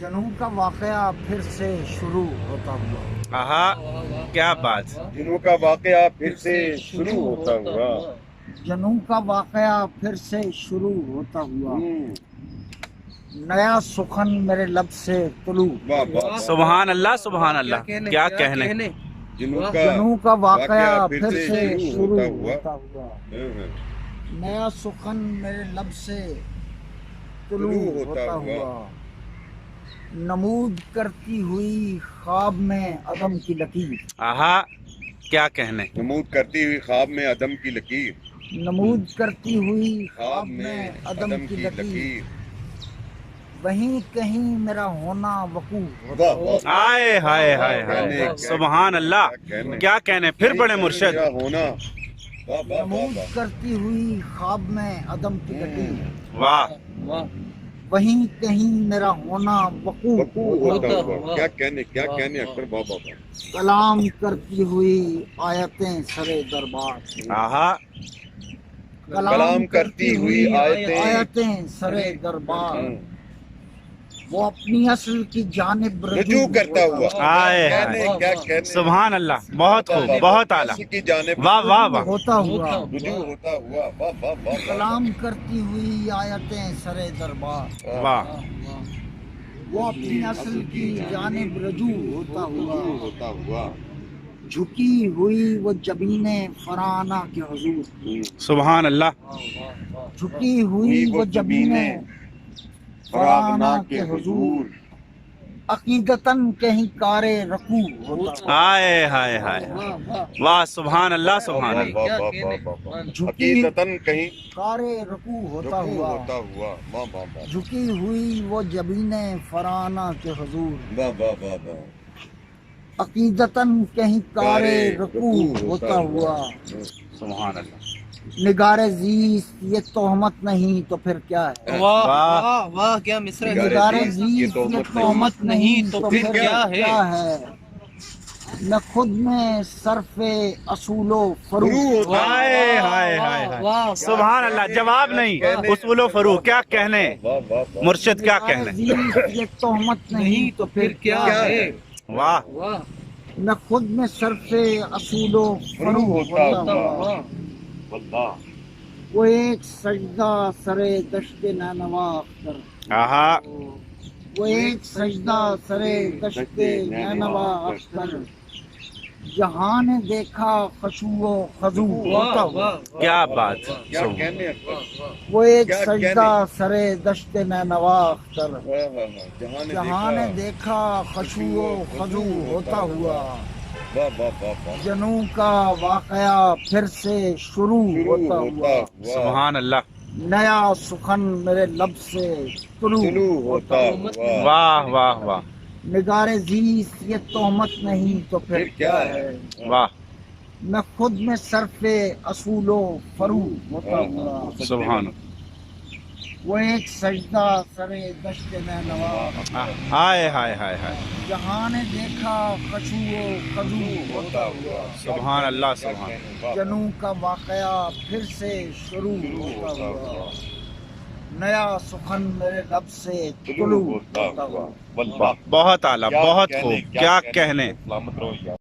جنوں کا واقعہ پھر سے شروع ہوتا ہوا. آہا کیا بات. جنوں کا واقعہ پھر سے شروع ہوتا ہوا. جنوں کا واقعہ پھر سے شروع ہوتا ہوا. نیا سخن میرے لب سے طلوع. واہ واہ. سبحان اللہ سبحان اللہ. کیا کہنے. جنوں کا واقعہ پھر سے شروع ہوتا ہوا. نیا سخن میرے لب سے طلوع ہوتا ہوا. نمود کرتی ہوئی خواب میں عدم کی لکیر. آہا کیا کہنے. نمود کرتی ہوئی خواب میں عدم کی لکیر. نمود کرتی ہوئی خواب میں عدم کی لکیر. وہیں کہیں میرا ہونا وقوع ہوتا واہ ہوا. واہ. آئے ہائے ہائے ہائے. سبحان اللہ. کیا کہنے. پھر بڑے مرشد. میرا ہونا. واہ واہ واہ نمود واہ. کرتی ہوئی خواب میں عدم کی لکیر. واہ. وہیں کہیں میرا ہونا وقوع وقوع ہوتا ہوتا ہوا. ہوا. کیا کہنے اکبر. واہ واہ واہ. کلام کرتی ہوئی آیتیں سرے دربار. آہا کلام کرتی ہوئی آیتیں سرے دربار. وہ اپنی اصل کی جانب رجوع کرتا ہوا. آئے کہنے ہائے. کیا کہنے. سبحان اللہ. بہت خوب. بہت اعلیٰ. اسی کی جانب واہ واہ واہ. ہوتا ہوا. رجوع ہوتا ہوا. واہ واہ واہ. کلام کرتی ہوئی آیتیں سرے دربار. واہ. وہ اپنی اصل کی جانب رجوع ہوتا ہوا. رجوع ہوتا ہوا. جھکی ہوئی وہ جبینیں فرانہ کے حضور. سبحان اللہ. جھکی ہوئی وہ جبینیں فرانہ کے حضور. عقیدتاً کہیں کارے رکوع ہوتا ہوا. آئے ہائے ہائے. واہ سبحان اللہ سبحان اللہ. واہ واہ واہ واہ. حقیقتاً کہیں کارے رکوع ہوتا رکوع ہوا. ہوتا ہوا. واہ واہ واہ. جھکی ہوئی وہ جبینیں فرانہ کے حضور. واہ واہ واہ واہ. عقیدتاً کہیں کارے رکوع ہوتا ہوا. سبحان اللہ. نگار زیست یہ تہمت نہیں تو پھر کیا ہے. واہ. واہ واہ کیا مصرع ہے. نگار زیست زیست یہ یہ تہمت تہمت نہیں تو پھر کیا ہے. کیا ہے. میں خود میں صرف اصول و فروع. رجوع ہوتا ہائے ہائے ہائے ہائے. واہ سبحان اللہ. جواب نہیں. اصول و فروغ. کیا کہنے. واہ واہ واہ. مرشد کیا نگار کہنے. زیست یہ تہمت نہیں تو پھر کیا ہے. واہ. واہ. میں خود میں صرف اصول و فروع ہوتا ہوا. واللہ. وہ ایک سجدہ سرے دشت نینوا اختر. آہا وہ ایک سجدہ سرے دشت نینوا اختر. جہاں نے دیکھا خشوع و خضوع ہوتا ہوا. کیا بات. کیا کہنے اکبر. وہ ایک کیا سجدہ سرے دشت نینوا اختر. واہ واہ واہ. جہاں نے دیکھا خشوع و خضوع ہوتا ہوا. واہ واہ واہ واہ. جنوں کا واقعہ پھر سے شروع ہوتا ہوا. سبحان اللہ. نیا سخن میرے لب سے طلوع طلوع ہوتا ہوتا ہوا. ہوا. واہ واہ واہ. نگار زیست یہ تہمت نہیں تو پھر کیا ہے. واہ. میں خود میں صرف اصول و فروع ہوتا ہوا. سبحان اللہ. وہ ایک سجدہ سرے دشت نینوا. ہائے ہائے ہائے ہائے. جہاں نے دیکھا خشوع و خضوع ہوتا ہوا. سبحان اللہ سبحان اللہ. جنوں کا واقعہ پھر سے شروع ہوتا ہوا. نیا سخن میرے لب سے طلوع ہوتا ہوا. واللہ. بہت اعلیٰ. بہت خوب. کیا کہنے. سلامت رہو.